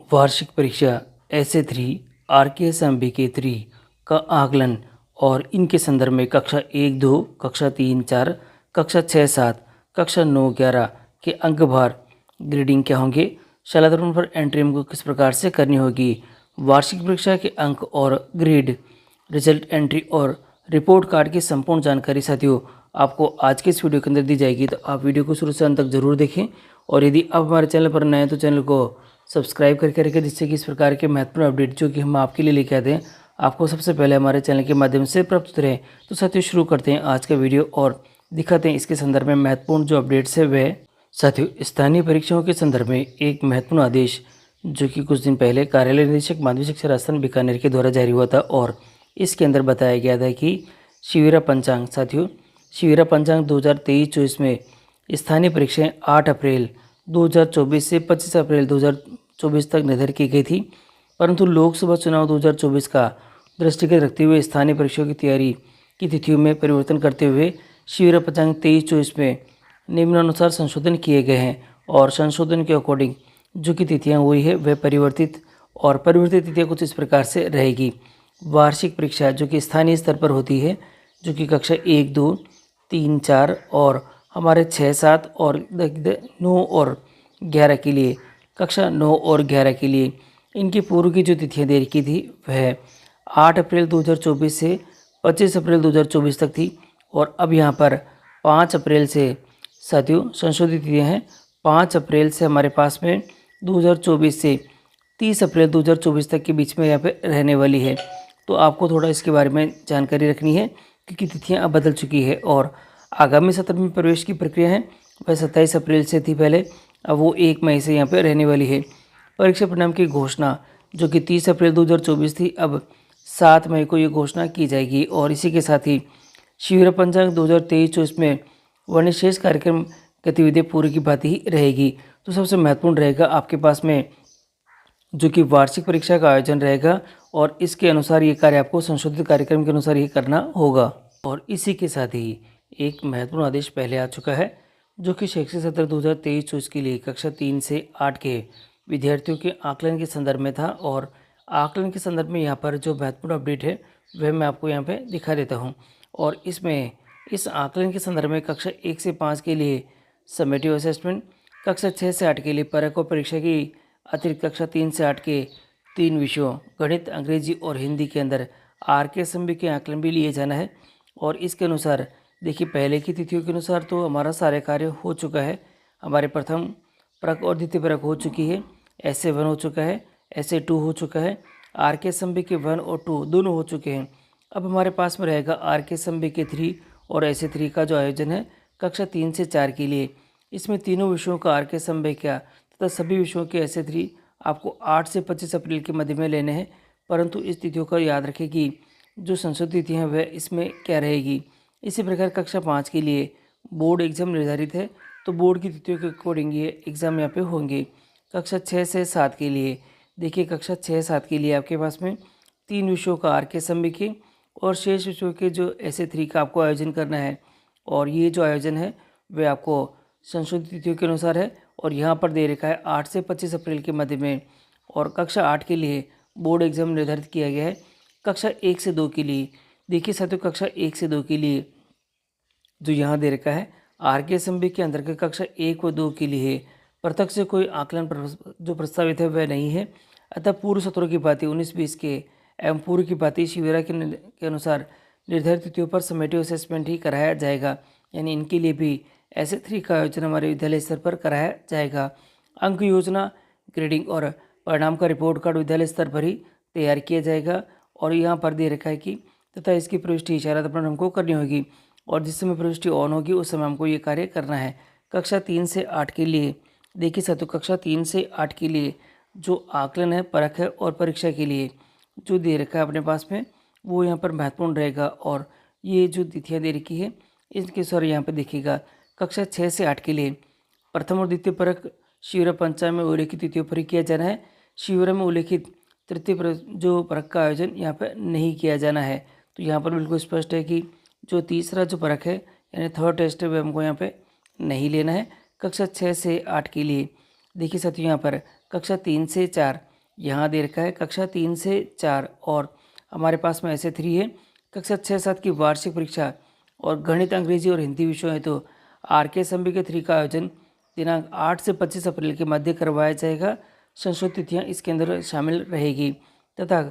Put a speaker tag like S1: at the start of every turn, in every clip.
S1: वार्षिक परीक्षा ऐसे 3 RKS MBK 3 का आकलन और इनके संदर्भ में कक्षा 1-2, कक्षा 3-4, कक्षा 6-7, कक्षा 9-11 के अंक भार ग्रेडिंग क्या होंगे, शलाधर्म पर एंट्री हमको किस प्रकार से करनी होगी, वार्षिक परीक्षा के अंक और ग्रेड, रिजल्ट एंट्री और रिपोर्ट कार्ड की संपूर्ण जानकारी साथियों आपको आज के इस वीडियो के अंदर दी जाएगी। तो आप वीडियो को शुरू से अंत तक जरूर देखें और यदि आप हमारे चैनल पर नए हैं तो चैनल को सब्सक्राइब करके रखें, जिससे कि इस प्रकार के महत्वपूर्ण अपडेट जो कि हम आपके लिए लेके आते हैं आपको सबसे पहले हमारे चैनल के माध्यम से प्राप्त होते रहे। तो साथियों शुरू करते हैं आज का वीडियो और दिखाते हैं इसके संदर्भ में महत्वपूर्ण जो अपडेट्स है वह। साथियों स्थानीय परीक्षाओं के संदर्भ में एक महत्वपूर्ण आदेश जो कि कुछ दिन पहले कार्यालय निदेशक माध्यमिक शिक्षा राजस्थान बीकानेर के द्वारा जारी हुआ था और इसके अंदर बताया गया था कि शिविरा पंचांग साथियों शिविरा पंचांग 2023-24 में स्थानीय परीक्षाएं 8 अप्रैल 2024 से 25 अप्रैल 2024 तक निर्धारित की गई थी, परंतु लोकसभा चुनाव 2024 का दृष्टिगत रखते हुए स्थानीय परीक्षाओं की तैयारी की तिथियों में परिवर्तन करते हुए शिविरा पंचांग 23-24 में निम्नानुसार संशोधन किए गए हैं और संशोधन के अकॉर्डिंग जो कि तिथियां हुई है वह परिवर्तित तिथियां कुछ इस प्रकार से रहेगी। वार्षिक परीक्षा जो कि स्थानीय स्तर पर होती है, जो कि कक्षा 1, 2, 3, 4 और हमारे 6, 7 और 9 और 11 के लिए, कक्षा 9 और 11 के लिए इनकी पूर्व की जो तिथियां दे रखी थी वह 8 अप्रैल 2024 से 25 अप्रैल 2024 तक थी और अब यहाँ पर 5 अप्रैल से साथियों संशोधित तिथियां हैं। 5 अप्रैल से हमारे पास में 2024 से 30 अप्रैल 2024 तक के बीच में यहाँ पे रहने वाली है। तो आपको थोड़ा इसके बारे में जानकारी रखनी है क्योंकि तिथियां अब बदल चुकी है और आगामी सत्र में प्रवेश की प्रक्रिया है वह 27 अप्रैल से थी पहले, अब वो 1 मई से यहाँ पे रहने वाली है। परीक्षा परिणाम की घोषणा जो कि 30 अप्रैल 2024 थी, अब 7 मई को ये घोषणा की जाएगी और इसी के साथ ही शिविरा पंचांग 2023-24 में वर्णशेष कार्यक्रम गतिविधियाँ पूरी की भांति ही रहेगी। तो सबसे महत्वपूर्ण रहेगा आपके पास में जो कि वार्षिक परीक्षा का आयोजन रहेगा और इसके अनुसार ये कार्य आपको संशोधित कार्यक्रम के अनुसार ही करना होगा। और इसी के साथ ही एक महत्वपूर्ण आदेश पहले आ चुका है जो कि शैक्षिक सत्र 2023-24 के लिए कक्षा 3 से 8 के विद्यार्थियों के आकलन के संदर्भ में था और आकलन के संदर्भ में यहाँ पर जो महत्वपूर्ण अपडेट है वह मैं आपको यहाँ पे दिखा देता हूँ। और इसमें इस आकलन के संदर्भ में कक्षा 1 से 5 के लिए समेटिव असेसमेंट, कक्षा 6 से 8 के लिए परक और परीक्षा की अतिरिक्त कक्षा 3 से 8 के 3 विषयों गणित, अंग्रेजी और हिंदी के अंदर RKSMB के आकलन भी लिए जाना है। और इसके अनुसार देखिए पहले की तिथियों के अनुसार तो हमारा सारे कार्य हो चुका है। हमारे प्रथम परक और द्वितीय परक हो चुकी है, SA 1 हो चुका है, SA 2 हो चुका है, RKSMB के 1 और 2 दोनों हो चुके हैं। अब हमारे पास में रहेगा RKSMB के 3 और SA 3 का जो आयोजन है कक्षा 3 से 4 के लिए। इसमें तीनों विषयों का RKSMB का तथा सभी विषयों के SA 3 आपको 8 से 25 अप्रैल के मध्य में लेने हैं, परंतु इस तिथियों का याद रखें कि जो संशोधित तिथि हैं वह इसमें क्या रहेगी। इसी प्रकार कक्षा 5 के लिए बोर्ड एग्जाम निर्धारित है तो बोर्ड की तिथियों के अकॉर्डिंग ये एग्ज़ाम यहाँ पे होंगे। कक्षा 6 से 7 के लिए देखिए कक्षा 6-7 के लिए आपके पास में 3 विषयों का RKSMB के और शेष विषयों के जो SA 3 का आपको आयोजन करना है और ये जो आयोजन है वह आपको संशोधित तिथियों के अनुसार है और यहाँ पर दे रखा है 8 से 25 अप्रैल के मध्य में। और कक्षा 8 के लिए बोर्ड एग्जाम निर्धारित किया गया है। कक्षा 1 से 2 के लिए देखिए साथियों कक्षा 1 से 2 के लिए जो यहाँ दे रखा है RKSMB के अंतर्गत कक्षा 1 व 2 के लिए पृथक से कोई आकलन जो प्रस्तावित है वह नहीं है। अतः पूर्व सत्रों की भांति 19-20 के एवं पूर्व की भांति शिविरा के अनुसार निर्धारित तिथियों पर समेटिव असेसमेंट ही कराया जाएगा, यानी इनके लिए भी SA 3 का आयोजन हमारे विद्यालय स्तर पर कराया जाएगा। अंक योजना, ग्रेडिंग और परिणाम का रिपोर्ट कार्ड विद्यालय स्तर पर ही तैयार किया जाएगा और यहाँ पर दे रखा है कि तथा इसकी प्रविष्टि इशारातपूर्ण हमको करनी होगी और जिस समय प्रविष्टि ऑन होगी उस समय हमको ये कार्य करना है। कक्षा 3 से 8 के लिए देखिए साथियों कक्षा 3 से 8 के लिए जो आकलन है, परख है और परीक्षा के लिए जो दे रखा है अपने पास में वो यहाँ पर महत्वपूर्ण रहेगा। और ये जो तिथियाँ दे रखी है इसके सर यहाँ पर देखिएगा कक्षा 6 से 8 के लिए प्रथम और द्वितीय परक शिविरा पंचांग में उल्लेखित तिथियों पर ही किया जाना है। शिविरा में उल्लेखित तृतीय जो परक का आयोजन यहाँ पर नहीं किया जाना है। तो यहाँ पर बिल्कुल स्पष्ट है कि जो तीसरा जो परक है यानी थर्ड टेस्ट है वह हमको यहाँ पे नहीं लेना है। कक्षा 6 से 8 के लिए देखिए साथियों यहाँ पर कक्षा 3 से 4 यहाँ दे रखा है कक्षा 3 से 4 और हमारे पास में ऐसे 3 है। कक्षा 6-7 की वार्षिक परीक्षा और गणित, अंग्रेजी और हिंदी विषय है तो RKSMB के 3 का आयोजन दिनांक 8 से 25 अप्रैल के मध्य करवाया जाएगा। संशोधित तिथियाँ इसके अंदर शामिल रहेगी तथा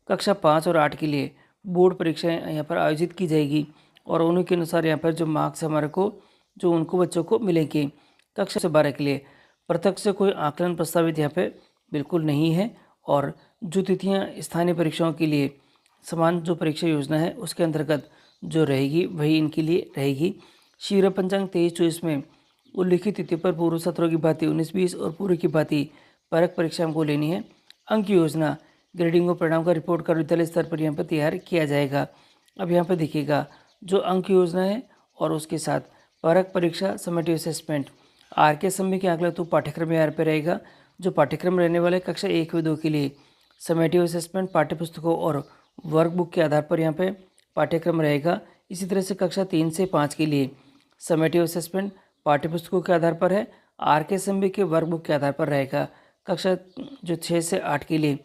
S1: कक्षा 5 और 8 के लिए बोर्ड परीक्षाएं यहाँ पर आयोजित की जाएगी और उन्हीं के अनुसार यहाँ पर जो मार्क्स हमारे को जो उनको बच्चों को मिलेंगे। कक्षा से 12 के लिए पृथक से कोई आकलन प्रस्तावित यहाँ पे बिल्कुल नहीं है और जो तिथियाँ स्थानीय परीक्षाओं के लिए समान जो परीक्षा योजना है उसके अंतर्गत जो रहेगी वही इनके लिए रहेगी। शिविर पंचांग 23-24 में उल्लिखित तिथि पर पूर्व सत्रों की भांति 19-20 और पूर्व की भांति परख परीक्षा हमको लेनी है। अंक योजना ग्रेडिंग और परिणाम का रिपोर्ट कार्ड विद्यालय स्तर पर यहाँ पर तैयार किया जाएगा। अब यहाँ पर देखिएगा जो अंक योजना है और उसके साथ परख परीक्षा समेटिव असेसमेंट RKSMB के आंकलन तो पाठ्यक्रम यहाँ पर रहेगा। जो पाठ्यक्रम रहने वाले कक्षा 1 व 2 के लिए समेटिव असेसमेंट पाठ्यपुस्तकों और वर्कबुक के आधार पर यहाँ पे पाठ्यक्रम रहेगा। इसी तरह से कक्षा 3 से 5 के लिए समेटिव असेसमेंट पाठ्यपुस्तकों के आधार पर है, RKSMB के वर्कबुक के आधार पर रहेगा। कक्षा जो 6 से 8 के लिए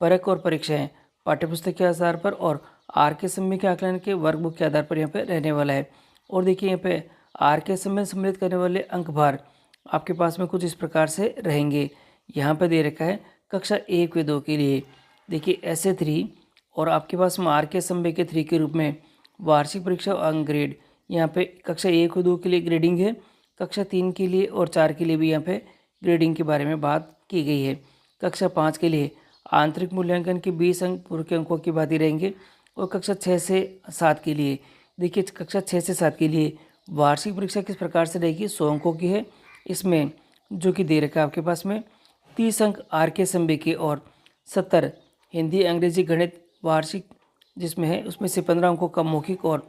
S1: परख और परीक्षाएं पाठ्यपुस्तक के आधार पर और RKSMB के आकलन के वर्कबुक के आधार पर यहाँ पे रहने वाला है। और देखिए यहाँ पे RKSMB में सम्मिलित करने वाले अंक भार आपके पास में कुछ इस प्रकार से रहेंगे। यहाँ पे दे रखा है कक्षा 1 व 2 के लिए देखिए ऐसे 3 और आपके पास में RKSMB के 3 के रूप में वार्षिक परीक्षा अंक ग्रेड। यहाँ पे कक्षा 1 व 2 के लिए ग्रेडिंग है, कक्षा 3 के लिए और 4 के लिए भी यहाँ पे ग्रेडिंग के बारे में बात की गई है। कक्षा 5 के लिए आंतरिक मूल्यांकन के 20 अंक पूर्व के अंकों की बात रहेंगे और कक्षा 6 से 7 के लिए देखिए कक्षा 6 से 7 के लिए वार्षिक परीक्षा किस प्रकार से रहेगी 100 अंकों की है। इसमें जो कि दे रखा है आपके पास में 30 अंक RKSMB के और 70 हिंदी, अंग्रेजी, गणित वार्षिक जिसमें है उसमें से 15 अंकों का मौखिक और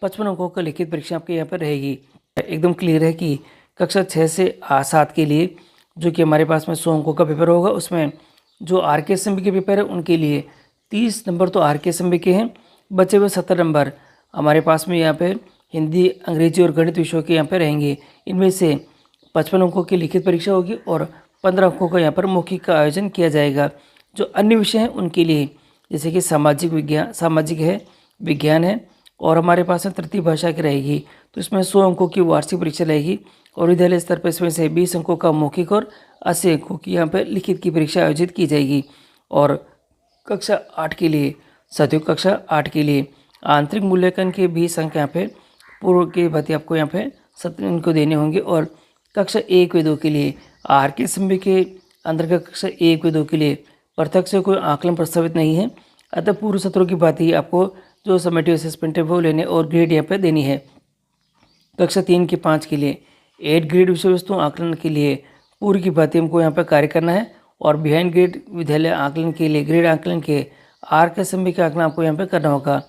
S1: 55 अंकों का लिखित परीक्षा आपके यहाँ पर रहेगी। एकदम क्लियर है कि कक्षा 6 से 7 के लिए जो कि हमारे पास में 100 अंकों का पेपर होगा उसमें जो RKSMB के पेपर है उनके लिए 30 नंबर तो RKSMB के हैं, बचे हुए 70 नंबर हमारे पास में यहाँ पे हिंदी, अंग्रेजी और गणित विषयों के यहाँ पे रहेंगे। इनमें से 55 अंकों की लिखित परीक्षा होगी और 15 अंकों का यहाँ पर मौखिक का आयोजन किया जाएगा। जो अन्य विषय हैं उनके लिए जैसे कि सामाजिक है, विज्ञान है और हमारे पास में तृतीय भाषा की रहेगी तो इसमें 100 अंकों की वार्षिक परीक्षा रहेगी और विद्यालय स्तर पर इसमें से 20 अंकों का मौखिक और 80 अंकों की यहाँ पर लिखित की परीक्षा आयोजित की जाएगी। और कक्षा 8 के लिए साथियों कक्षा 8 के लिए आंतरिक मूल्यांकन के 20 अंक यहाँ पे पूर्व के भांति आपको यहाँ पे 70 इनको देने होंगे और कक्षा 1 व 2 के लिए RKSMB के अंतर्गत कक्षा 1 व 2 के लिए पृथक से कोई आकलन प्रस्तावित नहीं है। अतः पूर्व सत्रों की भांति आपको जो समेटिव असेसमेंट है वो लेने और ग्रेड यहाँ पे देनी है। कक्षा 3 के 5 के लिए 8 ग्रेड विषय वस्तु आकलन के लिए पूर्व की भांति हमको यहाँ पर कार्य करना है और बिहाइंड ग्रेड विद्यालय आकलन के लिए ग्रेड आकलन के RKSMB का आकलन आपको यहाँ पे करना होगा।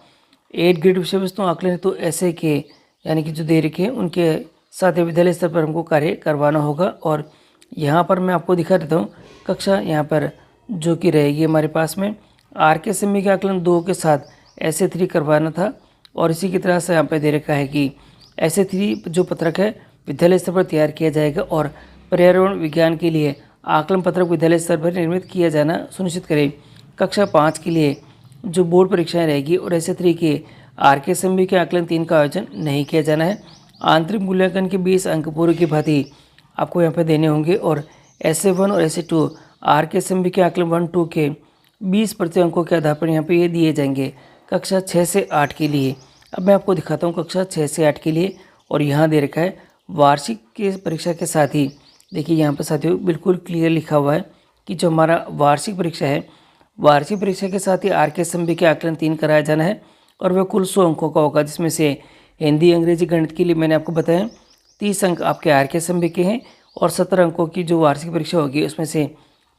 S1: 8 ग्रेड विषय वस्तु आकलन तो ऐसे के यानी कि जो दे रखे हैं उनके साथ विद्यालय स्तर पर हमको कार्य करवाना होगा। और यहाँ पर मैं आपको दिखा देता हूँ कक्षा यहाँ पर जो कि रहेगी हमारे पास में RKSMB के आकलन 2 के साथ ऐसे 3 करवाना था और इसी की तरह से यहाँ पे दे रखा है कि ऐसे 3 जो पत्रक है विद्यालय स्तर पर तैयार किया जाएगा और पर्यावरण विज्ञान के लिए आकलन पत्रक विद्यालय स्तर पर निर्मित किया जाना सुनिश्चित करें। कक्षा 5 के लिए जो बोर्ड परीक्षाएं रहेगी और ऐसे 3 के RKSMB के आकलन 3 का आयोजन नहीं किया जाना है। आंतरिक मूल्यांकन के 20 अंक पूर्व की भांति आपको यहाँ पर देने होंगे और ऐसे 1 और ऐसे 2 RKSMB के आकलन 1-2 के 20% अंकों के आधार पर यहाँ पे ये दिए जाएंगे कक्षा 6 से 8 के लिए। अब मैं आपको दिखाता हूँ कक्षा 6 से 8 के लिए और यहाँ दे रखा है वार्षिक की परीक्षा के साथ ही देखिए यहाँ पर साथियों बिल्कुल क्लियर लिखा हुआ है कि जो हमारा वार्षिक परीक्षा है वार्षिक परीक्षा के साथ ही RKSMB के आकलन 3 कराया जाना है और वह कुल 100 अंकों का होगा जिसमें से हिंदी, अंग्रेजी, गणित के लिए मैंने आपको बताया 30 अंक आपके RKSMB के हैं और 17 अंकों की जो वार्षिक परीक्षा होगी उसमें से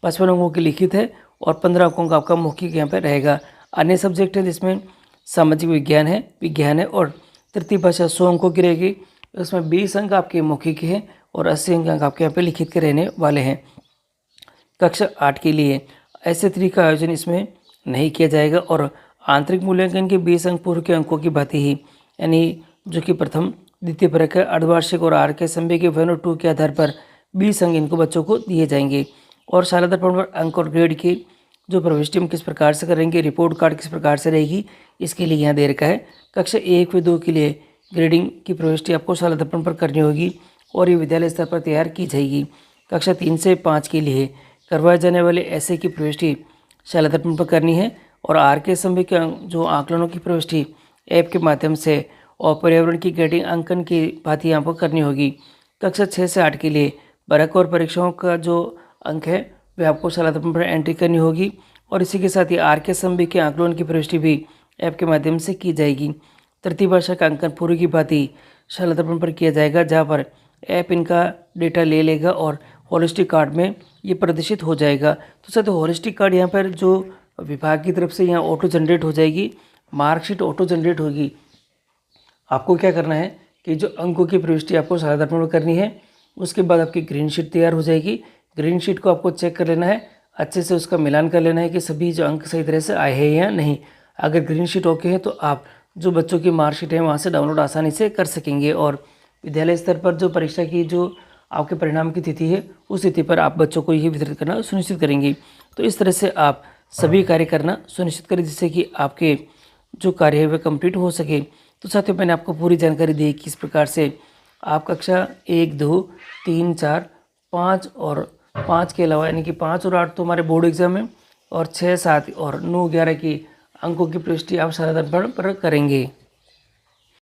S1: 55 अंकों की लिखित है और 15 अंकों का आपका मौखिक यहाँ पर रहेगा। अन्य सब्जेक्ट है जिसमें सामाजिक विज्ञान है और तृतीय भाषा 100 अंकों की रहेगी। उसमें 20 अंक आपके मौखिक हैं और 80 अंक आपके यहाँ पे लिखित के रहने वाले हैं। कक्षा 8 के लिए ऐसे 3 का आयोजन इसमें नहीं किया जाएगा और आंतरिक मूल्यांकन के 20 अंक पूर्व के अंकों की भांति ही यानी जो कि प्रथम द्वितीय परख है अर्धवार्षिक और RKSMB के 1 और 2 के आधार पर 20 अंक इनको बच्चों को दिए जाएंगे और शाला दर्पण पर अंक और ग्रेड की जो प्रविष्टि हम किस प्रकार से करेंगे, रिपोर्ट कार्ड किस प्रकार से रहेगी, इसके लिए यहाँ दे रखा है। कक्षा 1 व 2 के लिए ग्रेडिंग की प्रविष्टि आपको शाला दर्पण पर करनी होगी और ये विद्यालय स्तर पर तैयार की जाएगी। कक्षा 3 से 5 के लिए करवाए जाने वाले ऐसे की प्रविष्टि शाला दर्पण पर करनी है और आरके संबंधी के जो आकलनों की प्रविष्टि ऐप के माध्यम से और पर्यावरण की ग्रेडिंग अंकन की बात यहाँ पर करनी होगी। कक्षा 6 से 8 के लिए वर्ग और परीक्षाओं का जो अंक है वे आपको शाला दर्पण पर एंट्री करनी होगी और इसी के साथ ही आरके संबंधी के आकलन की प्रविष्टि भी ऐप के माध्यम से की जाएगी। तृतीय भाषा का अंकन पूरी की भांति शाला दर्पण पर किया जाएगा, जहाँ पर ऐप इनका डेटा ले लेगा और हॉलिस्टिक कार्ड में ये प्रदर्शित हो जाएगा। तो सर हॉलिस्टिक कार्ड यहाँ पर जो विभाग की तरफ से यहाँ ऑटो जनरेट हो जाएगी, मार्कशीट ऑटो जनरेट होगी। आपको क्या करना है कि जो अंकों की प्रविष्टि आपको शाला दर्पण में करनी है, उसके बाद आपकी ग्रीन शीट तैयार हो जाएगी। ग्रीन शीट को आपको चेक कर लेना है, अच्छे से उसका मिलान कर लेना है कि सभी जो अंक सही तरह से आए हैं या नहीं। अगर ग्रीन शीट ओके है तो आप जो बच्चों की मार्कशीट है वहाँ से डाउनलोड आसानी से कर सकेंगे और विद्यालय स्तर पर जो परीक्षा की जो आपके परिणाम की तिथि है उस तिथि पर आप बच्चों को ये वितरित करना सुनिश्चित करेंगे। तो इस तरह से आप सभी कार्य करना सुनिश्चित करें जिससे कि आपके जो कार्य है वह कंप्लीट हो सके। तो साथियों मैंने आपको पूरी जानकारी दी कि किस प्रकार से आप कक्षा 1, 2, 3, 4, 5 और 5 के अलावा यानी कि 5 और 8 तो हमारे बोर्ड एग्जाम है और 6, 7 और 9, 11 की अंकों की प्रविष्टि आप शाला दर्पण पर करेंगे।